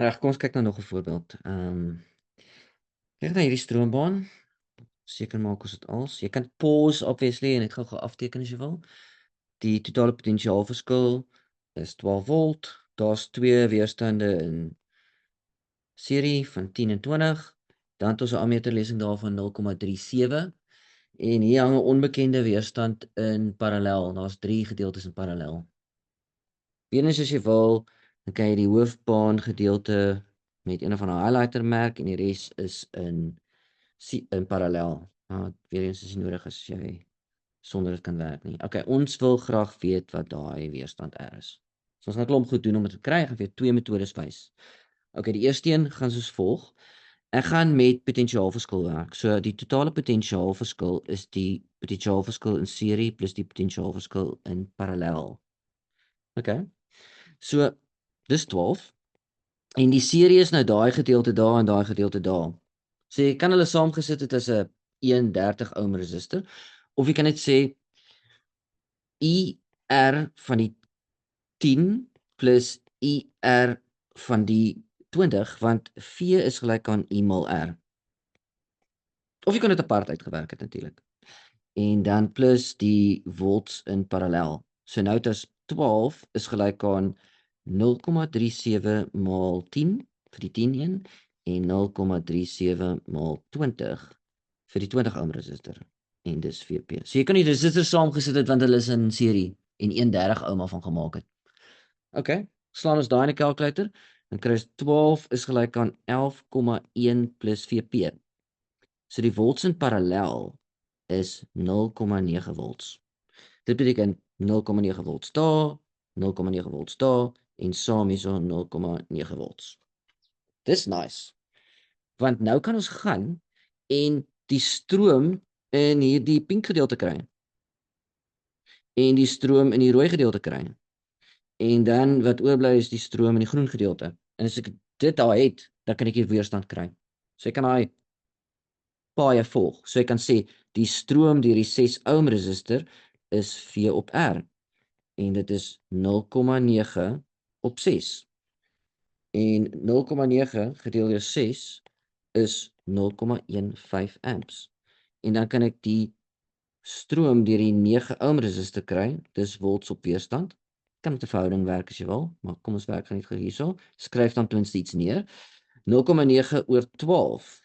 Reg, kom ons kyk nou nog 'n voorbeeld. Kyk na hierdie stroombaan. Seker maak ons dit als. Jy kan pause obviously en ek gou afteken as jy wil. Die totale potensiaalverskil is 12 volt. Daar's twee weerstande in serie van 10 en 20. Dan het ons 'n ammeterlesing daarvan 0,37 en hier hang 'n onbekende weerstand in parallel. Daar's 3 gedeeltes in parallel. Weerens as jy wil, dan kan jy die hoofbaan gedeelte met een of ander highlighter merk en die res is in parallel. Weer eens is nie nodig as jy sonder dit kan werk nie. Okay, ons wil graag weet wat daai weerstand R is. So ons gaan 'n klomp goed doen om dit te kry. Ek gaan vir twee metodes wys. Okay, die eerste een gaan soos volg. Ek gaan met potensiaalverskil werk. So die totale potensiaalverskil is die potensiaalverskil in serie plus die potensiaalverskil in parallel. Okay. So dis 12 en die serie is nou daai gedeelte daar en daai gedeelte daar. So jy kan hulle saamgesit het as 'n 31 ohm resistor of jy kan net sê IR van die 10 plus IR van die 20 want V is gelyk aan I mal R. Of jy kan dit apart uitgewerk het natuurlik. En dan plus die volts in parallel. So nou dit is 12 is gelyk aan 0,37 maal 10 vir die 10 een en 0,37 maal 20 vir die 20 ohm resistor en dis VP. So jy kan die resistors saamgesit het want hulle is in serie en 1/30 ohm van gemaak het. Okay, slaan ons daai in 'n kalkulator, dan kry ons 12 is gelyk aan 11,1 plus VP. So die volts in parallel is 0,9 volts. Dit beteken 0,9 volts daar, 0,9 volts daar en saam hierso 0,9 volts. Dis nice. Want nou kan ons gaan en die stroom in hierdie pink gedeelte kry. En die stroom in die rooi gedeelte kry. En dan wat oorbly is die stroom in die groen gedeelte. En as ek dit daar het, dan kan ek die weerstand kry. So ek kan daai paaie volg. So ek kan sê die stroom deur die 6 ohm resistor is V op R en dit is 0,9 op 6. En 0,9 gedeel deur 6 is 0,15 amps. En dan kan ek die stroom deur die 9 ohm resistor kry. Dis volts op weerstand. Kan met 'n verhouding werk as jy wil, maar kom ons werk gou net hierso. Skryf dan ten minste iets neer. 0,9 oor 12